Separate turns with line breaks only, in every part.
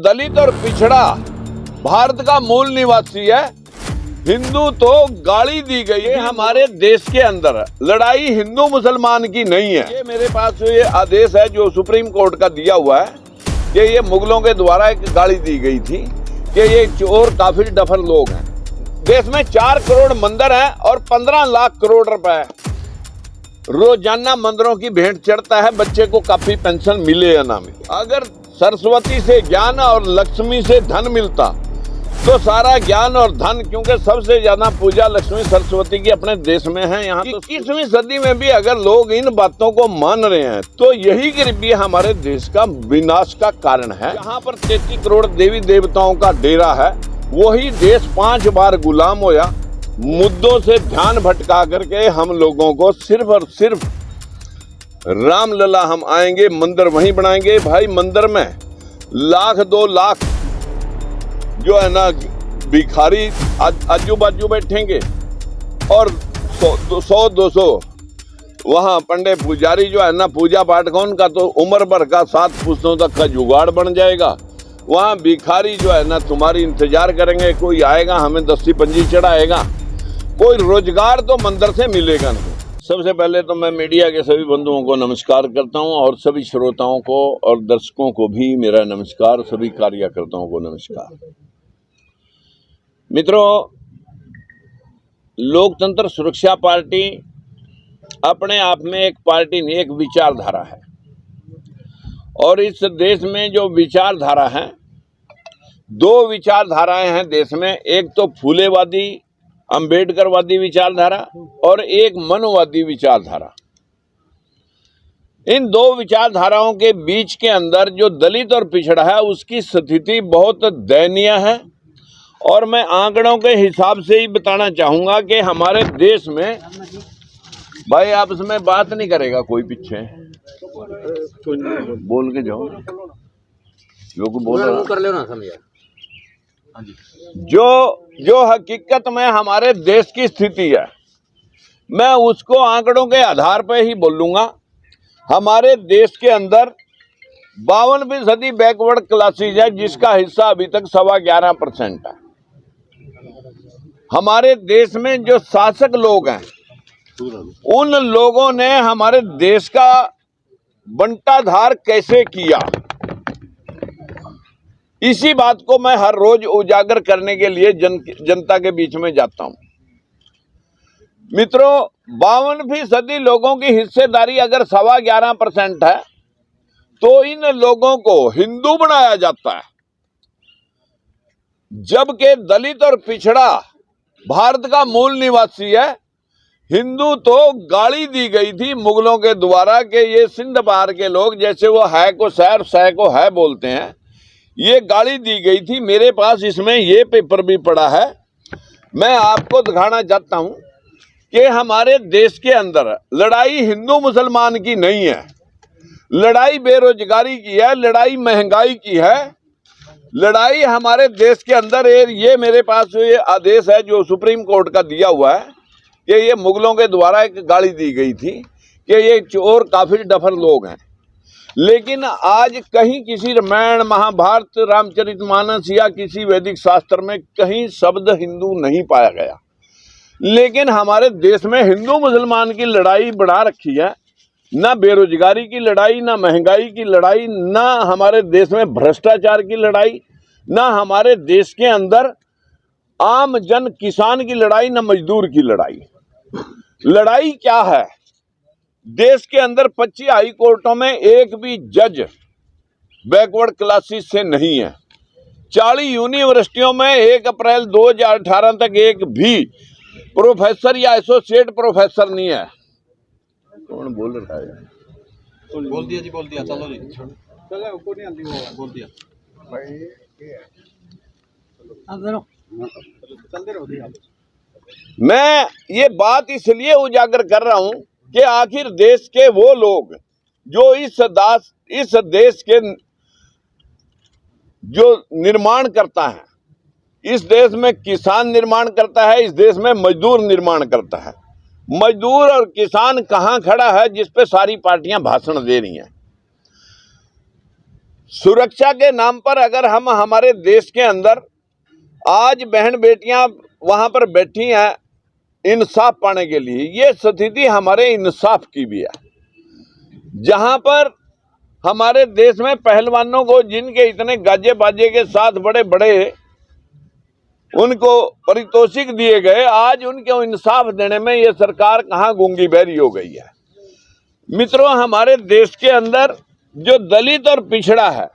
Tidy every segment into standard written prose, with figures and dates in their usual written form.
दलित और पिछड़ा भारत का मूल निवासी है। हिंदू तो गाली दी गई है। हमारे देश के अंदर लड़ाई हिंदू मुसलमान की नहीं है। ये मेरे पास ये आदेश है जो सुप्रीम कोर्ट का दिया हुआ है कि ये मुगलों के द्वारा एक गाली दी गई थी कि ये चोर काफिर डफर लोग हैं। देश में 4 करोड़ मंदिर हैं और 15 लाख करोड़ रुपए रोजाना मंदिरों की भेंट चढ़ता है। बच्चे को काफी पेंशन मिले या ना मिले। अगर सरस्वती से ज्ञान और लक्ष्मी से धन मिलता तो सारा ज्ञान और धन, क्योंकि सबसे ज्यादा पूजा लक्ष्मी सरस्वती की अपने देश में है। यहाँ तो 21वीं सदी में भी अगर लोग इन बातों को मान रहे हैं तो यही गरीबी हमारे देश का विनाश का कारण है। यहाँ पर 33 करोड़ देवी देवताओं का डेरा है, वही देश 5 बार गुलाम होया। मुद्दों से ध्यान भटका करके हम लोगों को सिर्फ और सिर्फ रामलला हम आएंगे, मंदिर वहीं बनाएंगे। भाई मंदिर में 1-2 लाख जो है ना भिखारी आजू बाजू बैठेंगे और 100-200 वहाँ पंडे पुजारी जो है ना पूजा पाठ का उनका तो उम्र भर का 7 पुश्तों तक का जुगाड़ बन जाएगा। वहाँ भिखारी जो है ना तुम्हारी इंतजार करेंगे, कोई आएगा हमें 10-पंजी चढ़ाएगा। कोई रोजगार तो मंदिर से मिलेगा नहीं। सबसे पहले तो मैं मीडिया के सभी बंधुओं को नमस्कार करता हूं और सभी श्रोताओं को और दर्शकों को भी मेरा नमस्कार, सभी कार्यकर्ताओं को नमस्कार। मित्रों, लोकतंत्र सुरक्षा पार्टी अपने आप में एक पार्टी नहीं, एक विचारधारा है। और इस देश में जो विचारधारा है, 2 विचारधाराएं हैं देश में। एक तो फूलेवादी अंबेडकरवादी विचारधारा और एक मनोवादी विचारधारा। इन 2 विचारधाराओं के बीच के अंदर जो दलित और पिछड़ा है उसकी स्थिति बहुत दयनीय है। और मैं आंकड़ों के हिसाब से ही बताना चाहूंगा कि हमारे देश में, भाई आप इसमें बात नहीं करेगा कोई पीछे, बोल के जाओ, लोग बोल कर लेना समझा। जो हकीकत में हमारे देश की स्थिति है मैं उसको आंकड़ों के आधार पर ही बोलूंगा। हमारे देश के अंदर 52% बैकवर्ड क्लासेज है, जिसका हिस्सा अभी तक 11.25% है। हमारे देश में जो शासक लोग हैं उन लोगों ने हमारे देश का बंटाधार कैसे किया, इसी बात को मैं हर रोज उजागर करने के लिए जनता के बीच में जाता हूं। मित्रों, 52% लोगों की हिस्सेदारी अगर 11.25% है तो इन लोगों को हिंदू बनाया जाता है, जबकि दलित और पिछड़ा भारत का मूल निवासी है। हिंदू तो गाली दी गई थी मुगलों के द्वारा कि ये सिंध पार के लोग, जैसे वो है को सैर सह को है बोलते हैं, ये गाली दी गई थी। मेरे पास इसमें ये पेपर भी पड़ा है। मैं आपको दिखाना चाहता हूं कि हमारे देश के अंदर लड़ाई हिंदू मुसलमान की नहीं है, लड़ाई बेरोजगारी की है, लड़ाई महंगाई की है। लड़ाई हमारे देश के अंदर ये मेरे पास ये आदेश है जो सुप्रीम कोर्ट का दिया हुआ है कि ये मुगलों के द्वारा एक गाली दी गई थी कि ये चोर काफिर डफर लोग हैं। लेकिन आज कहीं किसी रामायण महाभारत रामचरितमानस या किसी वैदिक शास्त्र में कहीं शब्द हिंदू नहीं पाया गया। लेकिन हमारे देश में हिंदू मुसलमान की लड़ाई बढ़ा रखी है। ना बेरोजगारी की लड़ाई, ना महंगाई की लड़ाई, ना हमारे देश में भ्रष्टाचार की लड़ाई, ना हमारे देश के अंदर आम जन किसान की लड़ाई, ना मजदूर की लड़ाई। लड़ाई क्या है? देश के अंदर 25 हाई कोर्टों में एक भी जज बैकवर्ड क्लासेस से नहीं है। 40 यूनिवर्सिटियों में 1 अप्रैल 2018 तक एक भी प्रोफेसर या एसोसिएट प्रोफेसर नहीं है। कौन बोल रहा है?
बोल दिया जी, बोल दिया, चलो जी, चलो को नहीं आती वो बोल दिया भाई। चलते रहो।
मैं ये बात इसलिए उजागर कर रहा हूं कि आखिर देश के वो लोग जो इस देश के जो निर्माण करता है, इस देश में किसान निर्माण करता है, इस देश में मजदूर निर्माण करता है। मजदूर और किसान कहां खड़ा है जिस पे सारी पार्टियां भाषण दे रही हैं? सुरक्षा के नाम पर अगर हम हमारे देश के अंदर आज बहन बेटियां वहां पर बैठी हैं इंसाफ पाने के लिए, ये स्थिति हमारे इंसाफ की भी है। जहां पर हमारे देश में पहलवानों को जिनके इतने गाजे बाजे के साथ बड़े बड़े उनको पारितोषिक दिए गए, आज उनको इंसाफ देने में ये सरकार कहां गूंगी बहरी हो गई है। मित्रों, हमारे देश के अंदर जो दलित और पिछड़ा है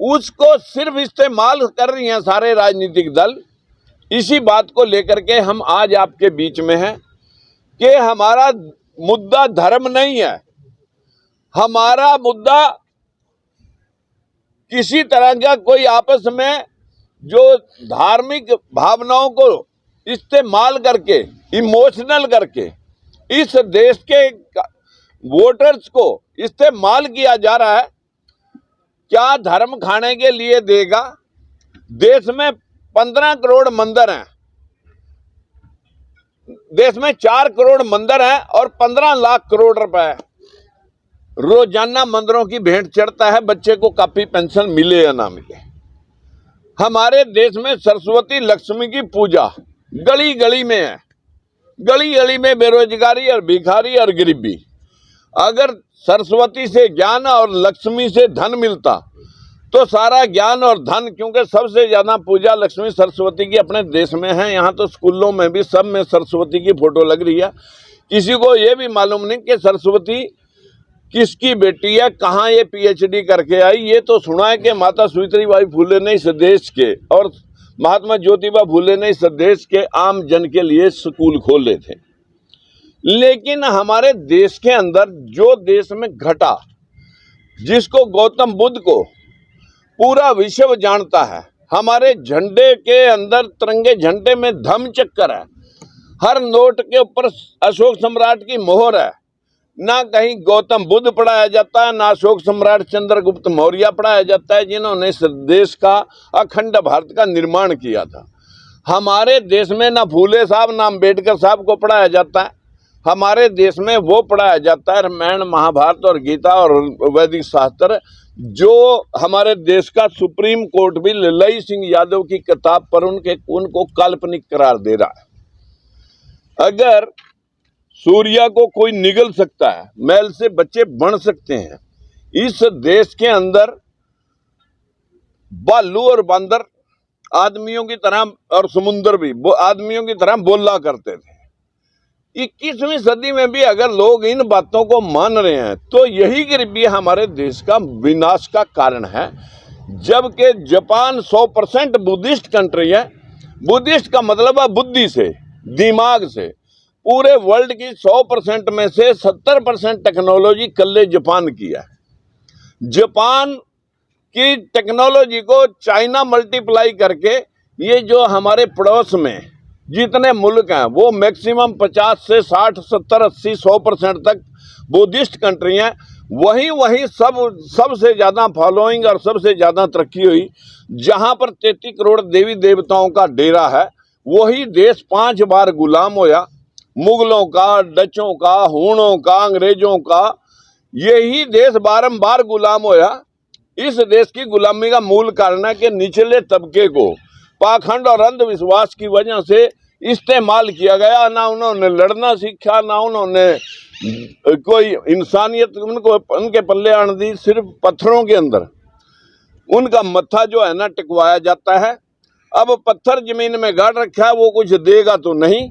उसको सिर्फ इस्तेमाल कर रही हैं सारे राजनीतिक दल। इसी बात को लेकर के हम आज आपके बीच में हैं कि हमारा मुद्दा धर्म नहीं है, हमारा मुद्दा किसी तरह का कोई आपस में जो धार्मिक भावनाओं को इस्तेमाल करके, इमोशनल करके इस देश के वोटर्स को इस्तेमाल किया जा रहा है। क्या धर्म खाने के लिए देगा? देश में 15 करोड़ मंदिर हैं, देश में 4 करोड़ मंदिर हैं और 15 लाख करोड़ रुपए रोजाना मंदिरों की भेंट चढ़ता है, बच्चे को काफी पेंशन मिले या ना मिले। हमारे देश में सरस्वती लक्ष्मी की पूजा गली गली में है, गली गली में बेरोजगारी और भिखारी और गरीबी। अगर सरस्वती से ज्ञान और लक्ष्मी से धन मिलता तो सारा ज्ञान और धन, क्योंकि सबसे ज्यादा पूजा लक्ष्मी सरस्वती की अपने देश में है। यहाँ तो स्कूलों में भी सब में सरस्वती की फोटो लग रही है। किसी को ये भी मालूम नहीं कि सरस्वती किसकी बेटी है, कहाँ ये पीएचडी करके आई। ये तो सुना है कि माता सावित्रीबाई फुले ने इस देश के और महात्मा ज्योतिबा फुले ने इस देश के आम जन के लिए स्कूल खोले थे। लेकिन हमारे देश के अंदर जो देश में घटा, जिसको गौतम बुद्ध को पूरा विश्व जानता है, हमारे झंडे के अंदर तिरंगे झंडे में धम्म चक्कर है, हर नोट के ऊपर अशोक सम्राट की मोहर है। ना कहीं गौतम बुद्ध पढ़ाया जाता है, ना अशोक सम्राट चंद्रगुप्त मौर्य पढ़ाया जाता है, जिन्होंने इस देश का अखंड भारत का निर्माण किया था। हमारे देश में ना फूले साहब ना अम्बेडकर साहब को पढ़ाया जाता है। हमारे देश में वो पढ़ाया जाता है रामायण महाभारत और गीता और वैदिक शास्त्र, जो हमारे देश का सुप्रीम कोर्ट भी ललई सिंह यादव की किताब पर उनको काल्पनिक करार दे रहा है। अगर सूर्य को कोई निगल सकता है, मैल से बच्चे बन सकते हैं, इस देश के अंदर भालू और बंदर आदमियों की तरह और समुद्र भी आदमियों की तरह बोला करते थे। 21वीं सदी में भी अगर लोग इन बातों को मान रहे हैं तो यही गरीबी हमारे देश का विनाश का कारण है। जबकि जापान 100% बुद्धिस्ट कंट्री है। बुद्धिस्ट का मतलब है बुद्धि से, दिमाग से। पूरे वर्ल्ड की 100% में से 70% टेक्नोलॉजी कल्ले जापान की है। जापान की टेक्नोलॉजी को चाइना मल्टीप्लाई करके ये जो हमारे पड़ोस में जितने मुल्क हैं वो मैक्सिमम 50 से 60, 70, 80, 100% तक बुद्धिस्ट कंट्री हैं। वहीं सबसे ज़्यादा फॉलोइंग और सबसे ज़्यादा तरक्की हुई। जहां पर 33 करोड़ देवी देवताओं का डेरा है, वही देश 5 बार गुलाम होया। मुगलों का, डचों का, हूणों का, अंग्रेजों का, यही देश बारंबार गुलाम होया। इस देश की गुलामी का मूल कारण है कि निचले तबके को पाखंड और अंधविश्वास की वजह से इस्तेमाल किया गया। ना उन्होंने लड़ना सीखा, ना उन्होंने कोई इंसानियत उनके पल्ले आने दी। सिर्फ पत्थरों के अंदर उनका मत्था जो है ना टिकवाया जाता है। अब पत्थर जमीन में गाड़ रखा है, वो कुछ देगा तो नहीं।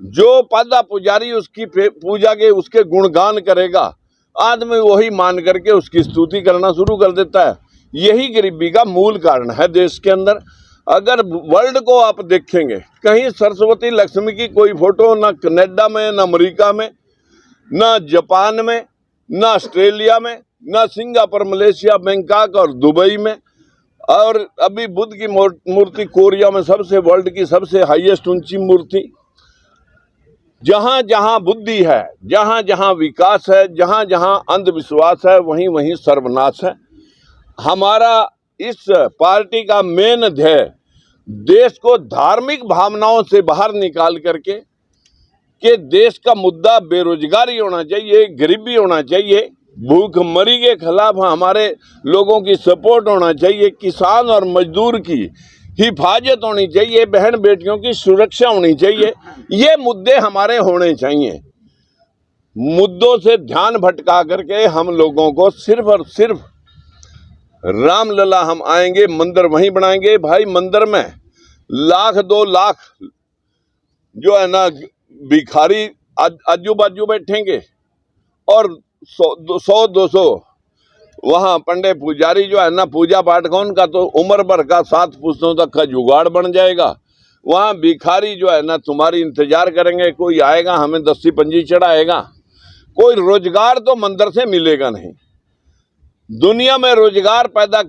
जो पादा पुजारी उसकी पूजा के उसके गुणगान करेगा, आदमी वही मान करके उसकी स्तुति करना शुरू कर देता है। यही गरीबी का मूल कारण है देश के अंदर। अगर वर्ल्ड को आप देखेंगे, कहीं सरस्वती लक्ष्मी की कोई फोटो ना कनाडा में, ना अमेरिका में, ना जापान में, ना ऑस्ट्रेलिया में, ना सिंगापुर, मलेशिया, बैंकॉक और दुबई में। और अभी बुद्ध की मूर्ति कोरिया में सबसे वर्ल्ड की सबसे हाईएस्ट ऊंची मूर्ति। जहां जहां बुद्धि है, जहां जहां विकास है, जहां जहां अंधविश्वास है, वहीं वहीं सर्वनाश है। हमारा इस पार्टी का मेन ध्येय देश को धार्मिक भावनाओं से बाहर निकाल करके कि देश का मुद्दा बेरोजगारी होना चाहिए, गरीबी होना चाहिए, भूखमरी के खिलाफ हमारे लोगों की सपोर्ट होना चाहिए, किसान और मजदूर की हिफाजत होनी चाहिए, बहन बेटियों की सुरक्षा होनी चाहिए। ये मुद्दे हमारे होने चाहिए। मुद्दों से ध्यान भटका करके हम लोगों को सिर्फ और सिर्फ रामलला हम आएंगे, मंदिर वहीं बनाएंगे। भाई मंदिर में लाख 2 लाख जो है ना भिखारी आजू बाजू बैठेंगे और 100-200 वहां पंडे पुजारी जो है ना पूजा पाठ का उनका तो उम्र भर का 7 पुश्तों तक का जुगाड़ बन जाएगा। वहां भिखारी जो है ना तुम्हारी इंतजार करेंगे, कोई आएगा हमें 10 पंजी चढ़ाएगा। कोई रोजगार तो मंदिर से मिलेगा नहीं। दुनिया में रोजगार पैदा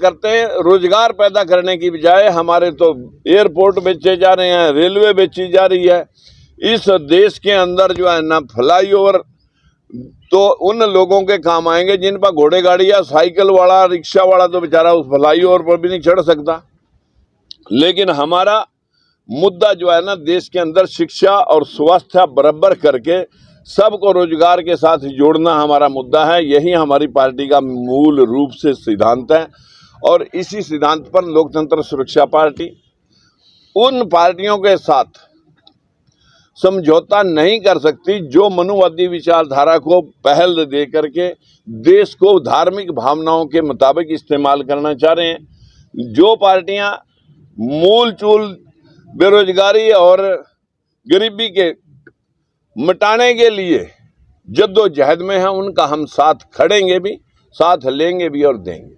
करने की बजाय हमारे तो एयरपोर्ट बेचे जा रहे हैं, रेलवे बेची जा रही है। इस देश के अंदर जो है ना फ्लाईओवर तो उन लोगों के काम आएंगे जिन पर घोड़े गाड़ी या साइकिल वाला रिक्शा वाला तो बेचारा उस फ्लाईओवर पर भी नहीं चढ़ सकता। लेकिन हमारा मुद्दा जो है ना देश के अंदर शिक्षा और स्वास्थ्य बराबर करके सबको रोजगार के साथ जोड़ना हमारा मुद्दा है। यही हमारी पार्टी का मूल रूप से सिद्धांत है और इसी सिद्धांत पर लोकतंत्र सुरक्षा पार्टी उन पार्टियों के साथ समझौता नहीं कर सकती जो मनुवादी विचारधारा को पहल दे करके देश को धार्मिक भावनाओं के मुताबिक इस्तेमाल करना चाह रहे हैं। जो पार्टियां मूल चूल बेरोजगारी और गरीबी के मिटाने के लिए जद्दोजहद में हैं, उनका हम साथ खड़ेंगे भी, साथ लेंगे भी और देंगे।